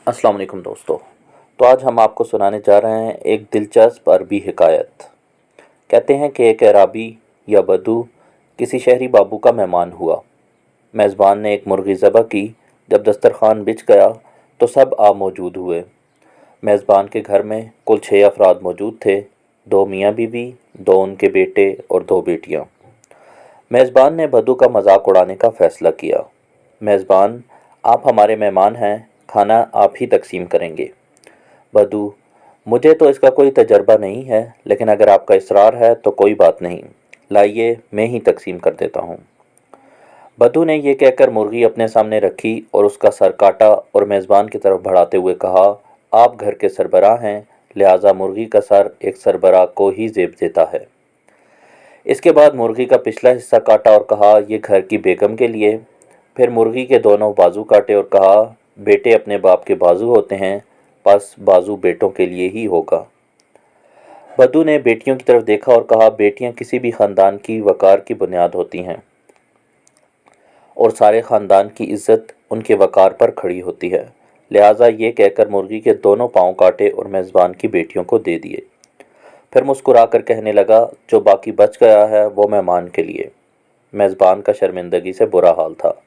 अस्सलाम वालेकुम दोस्तों। तो आज हम आपको सुनाने जा रहे हैं एक दिलचस्प अरबी हिकायत। कहते हैं कि एक अराबी या बदू किसी शहरी बाबू का मेहमान हुआ। मेज़बान ने एक मुर्गी ज़बह की। जब दस्तरखान बिछ गया तो सब आ मौजूद हुए। मेज़बान के घर में कुल 6 अफराद मौजूद थे, 2 मियाँ बीवी, 2 उनके बेटे और 2 बेटियाँ। मेज़बान ने बदू का मजाक उड़ाने का फ़ैसला किया। मेज़बान, आप हमारे मेहमान हैं, खाना आप ही तकसीम करेंगे। बदू, मुझे तो इसका कोई तजर्बा नहीं है, लेकिन अगर आपका इसरार है तो कोई बात नहीं, लाइए मैं ही तकसीम कर देता हूँ। बदू ने यह कहकर मुर्गी अपने सामने रखी और उसका सर काटा और मेज़बान की तरफ बढ़ाते हुए कहा, आप घर के सरबराह हैं, लिहाजा मुर्गी का सर एक सरबराह को ही ज़ेब देता है। इसके बाद मुर्गी का पिछला हिस्सा काटा और कहा, यह घर की बेगम के लिए। फिर मुर्गी के दोनों बाजू काटे और कहा, बेटे अपने बाप के बाजू होते हैं, बस बाजू बेटों के लिए ही होगा। बदू ने बेटियों की तरफ देखा और कहा, बेटियां किसी भी ख़ानदान की वक़ार की बुनियाद होती हैं और सारे ख़ानदान की इज़्ज़त उनके वक़ार पर खड़ी होती है। लिहाजा ये कहकर मुर्गी के दोनों पाँव काटे और मेज़बान की बेटियों को दे दिए। फिर मुस्कुरा कर कहने लगा, जो बाकी बच गया है वो मेहमान के लिए। मेज़बान का शर्मिंदगी से बुरा हाल था।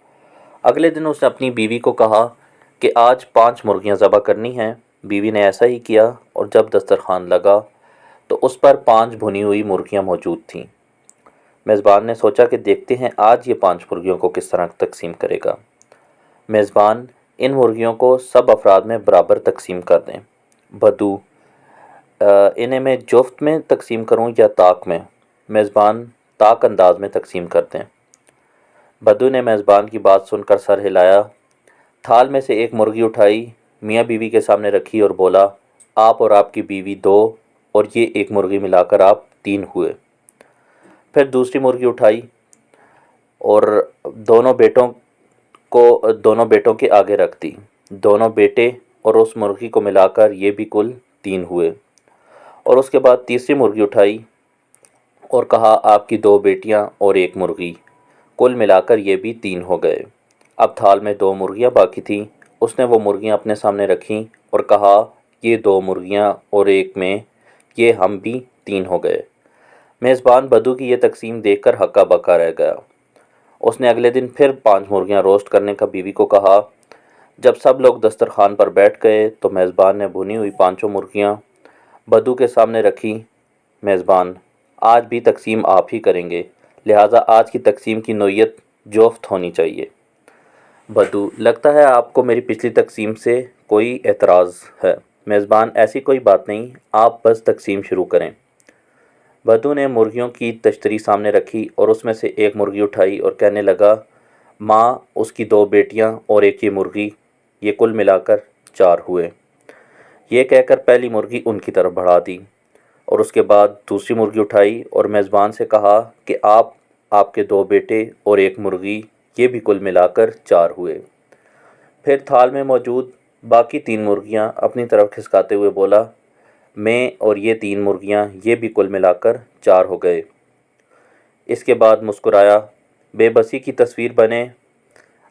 अगले दिन उसने अपनी बीवी को कहा कि आज 5 मुर्गियां ज़बह करनी हैं। बीवी ने ऐसा ही किया और जब दस्तरखान लगा तो उस पर 5 भुनी हुई मुर्गियां मौजूद थीं। मेज़बान ने सोचा कि देखते हैं आज ये 5 मुर्गियों को किस तरह तकसीम करेगा। मेज़बान, इन मुर्गियों को सब अफराद में बराबर तकसीम कर दें। बदू, इन्हें मैं जुफ्त में तकसीम करूं या ताक में? मेज़बान, ताक अंदाज में तकसीम कर दें। बदू ने मेज़बान की बात सुनकर सर हिलाया, थाल में से एक मुर्गी उठाई, मियाँ बीवी के सामने रखी और बोला, आप और आपकी बीवी 2 और ये एक मुर्गी मिलाकर आप 3 हुए। फिर दूसरी मुर्गी उठाई और दोनों बेटों के आगे रख दी। दोनों बेटे और उस मुर्गी को मिलाकर ये भी कुल 3 हुए। और उसके बाद तीसरी मुर्गी उठाई और कहा, आपकी 2 बेटियां और एक मुर्गी, कुल मिलाकर ये भी 3 हो गए। अब थाल में 2 मुर्गियां बाकी थीं। उसने वो मुर्गियां अपने सामने रखीं और कहा, ये 2 मुर्गियां और एक में ये हम भी 3 हो गए। मेज़बान बदू की ये तकसीम देखकर हक्का बक्का रह गया। उसने अगले दिन फिर 5 मुर्गियां रोस्ट करने का बीवी को कहा। जब सब लोग दस्तरखान पर बैठ गए तो मेज़बान ने भुनी हुई 5 मुर्गियां बदू के सामने रखी। मेज़बान, आज भी तकसीम आप ही करेंगे, लिहाजा आज की तकसीम की नौयत जोफ्त होनी चाहिए। बदू, लगता है आपको मेरी पिछली तकसीम से कोई एतराज़ है। मेज़बान, ऐसी कोई बात नहीं, आप बस तकसीम शुरू करें। बदू ने मुर्गियों की तश्तरी सामने रखी और उसमें से एक मुर्गी उठाई और कहने लगा, माँ, उसकी 2 बेटियाँ और एक ये मुर्गी, ये कुल मिलाकर 4 हुए। ये कहकर पहली मुर्गी उनकी तरफ बढ़ा दी और उसके बाद दूसरी मुर्गी उठाई और मेज़बान से कहा कि आप, आपके 2 बेटे और एक मुर्गी, ये भी कुल मिलाकर 4 हुए। फिर थाल में मौजूद बाकी 3 मुर्गियां अपनी तरफ खिसकाते हुए बोला, मैं और ये 3 मुर्गियां, ये भी कुल मिलाकर 4 हो गए। इसके बाद मुस्कुराया, बेबसी की तस्वीर बने,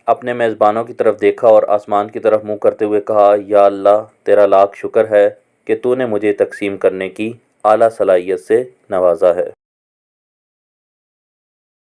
अपने मेज़बानों की तरफ देखा और आसमान की तरफ मुँह करते हुए कहा, या अल्लाह, तेरा लाख शुक्र है कि तूने मुझे तकसीम करने की आला सलाहियत से नवाजा है।